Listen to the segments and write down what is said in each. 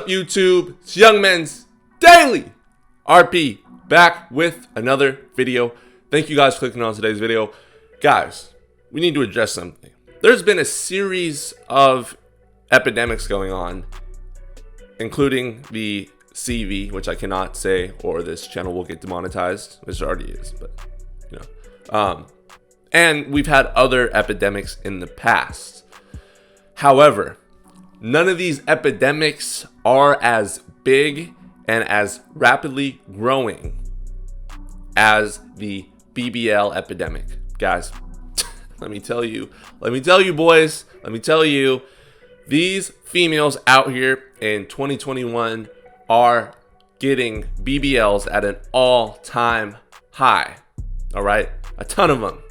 up, YouTube? It's Young Men's Daily RP back with another video. Thank you guys for clicking on today's video. Guys, we need to address something. There's been a series of epidemics going on, including the CV, which I cannot say, or this channel will get demonetized, which it already is, but you know. And we've had other epidemics in the past. However, none of these epidemics are as big and as rapidly growing as the BBL epidemic. Guys, let me tell you boys, these females out here in 2021 are getting BBLs at an all-time high. All right, a ton of them.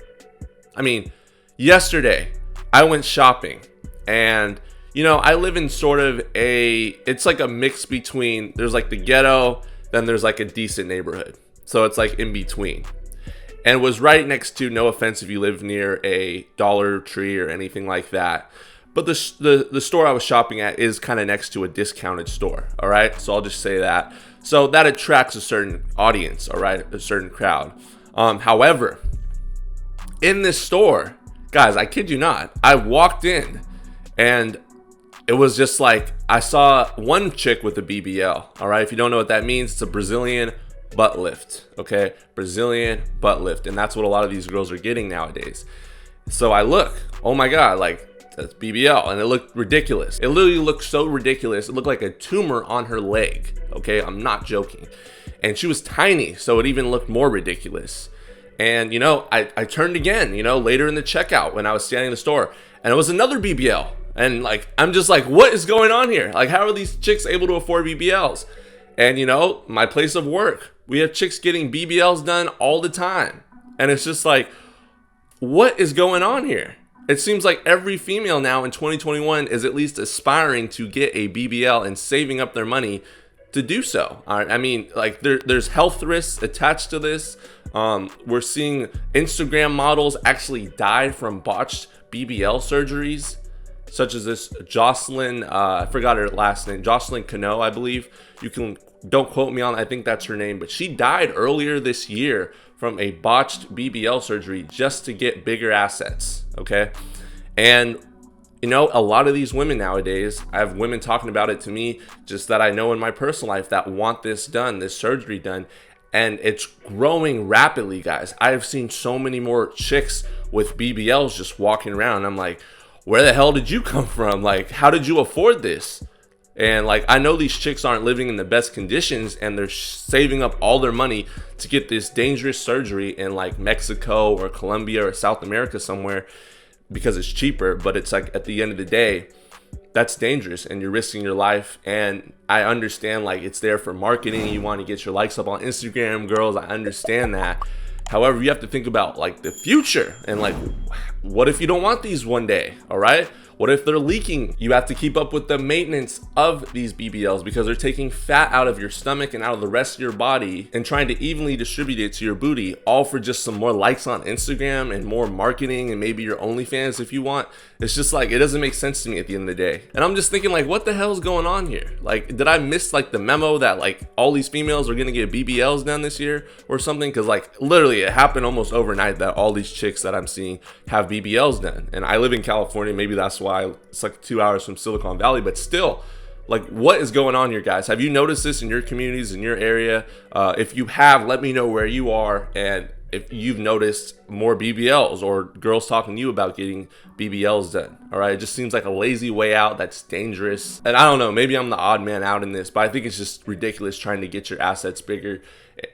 I mean, yesterday I went shopping, and you know, I live in sort of it's like a mix between, there's like the ghetto, then there's like a decent neighborhood. So it's like in between. And it was right next to, no offense if you live near a Dollar Tree or anything like that, but the store I was shopping at is kind of next to a discounted store. All right, so I'll just say that. So that attracts a certain audience, all right, a certain crowd. However, in this store, guys, I kid you not, I walked in and it was just like, I saw one chick with a BBL. All right, if you don't know what that means, it's a Brazilian butt lift. Okay, Brazilian butt lift, and that's what a lot of these girls are getting nowadays. So I look, oh my god, like, that's BBL, and it looked ridiculous. It literally looked so ridiculous. It looked like a tumor on her leg. Okay, I'm not joking. And she was tiny, so it even looked more ridiculous. And you know, I turned again, you know, later in the checkout when I was standing in the store, and it was another BBL. And like, I'm just like, what is going on here? Like, how are these chicks able to afford BBLs? And you know, my place of work, we have chicks getting BBLs done all the time. And it's just like, what is going on here? It seems like every female now in 2021 is at least aspiring to get a BBL and saving up their money to do so. I mean, like, there's health risks attached to this. We're seeing Instagram models actually die from botched BBL surgeries, such as this Jocelyn, I forgot her last name, Jocelyn Cano, I believe. Don't quote me on, I think that's her name, but she died earlier this year from a botched BBL surgery just to get bigger assets, okay? And you know, a lot of these women nowadays, I have women talking about it to me, just that I know in my personal life, that want this done, this surgery done, and it's growing rapidly, guys. I have seen so many more chicks with BBLs just walking around. I'm like, where the hell did you come from? Like, how did you afford this? And like, I know these chicks aren't living in the best conditions, and they're saving up all their money to get this dangerous surgery in like Mexico or Colombia or South America somewhere because it's cheaper. But it's like, at the end of the day, that's dangerous and you're risking your life. And I understand, like, it's there for marketing. You want to get your likes up on Instagram, girls. I understand that. However, you have to think about like the future, and like, what if you don't want these one day? All right, what if they're leaking? You have to keep up with the maintenance of these BBLs because they're taking fat out of your stomach and out of the rest of your body and trying to evenly distribute it to your booty, all for just some more likes on Instagram and more marketing and maybe your OnlyFans if you want. It's just like, it doesn't make sense to me at the end of the day. And I'm just thinking, like, what the hell is going on here? Like, did I miss like the memo that like all these females are gonna get BBLs done this year or something? Because like, literally it happened almost overnight that all these chicks that I'm seeing have BBLs done. And I live in California, maybe that's why it's like 2 hours from Silicon Valley, but still, like, what is going on here, guys? Have you noticed this in your communities, in your area? If you have, let me know where you are, and if you've noticed more BBLs or girls talking to you about getting BBLs done. All right, it just seems like a lazy way out that's dangerous. And I don't know, maybe I'm the odd man out in this, but I think it's just ridiculous trying to get your assets bigger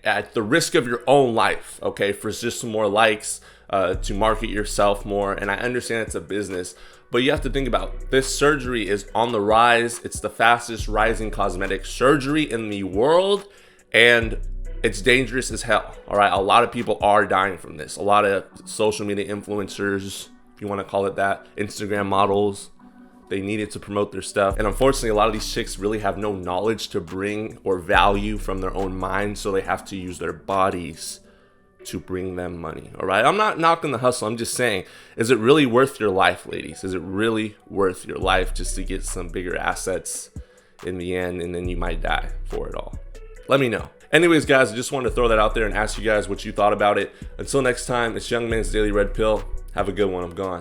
at the risk of your own life, okay, for just some more likes, to market yourself more. And I understand it's a business, but you have to think about, this surgery is on the rise. It's the fastest rising cosmetic surgery in the world, and it's dangerous as hell. All right, a lot of people are dying from this. A lot of social media influencers, if you want to call it that, Instagram models, they need it to promote their stuff. And unfortunately, a lot of these chicks really have no knowledge to bring or value from their own mind, so they have to use their bodies to bring them money. All right, I'm not knocking the hustle. I'm just saying, is it really worth your life, ladies? Is it really worth your life just to get some bigger assets in the end, and then you might die for it all. Let me know. Anyways, guys, I just wanted to throw that out there and ask you guys what you thought about it. Until next time, it's Young Man's Daily Red Pill. Have a good one. I'm gone.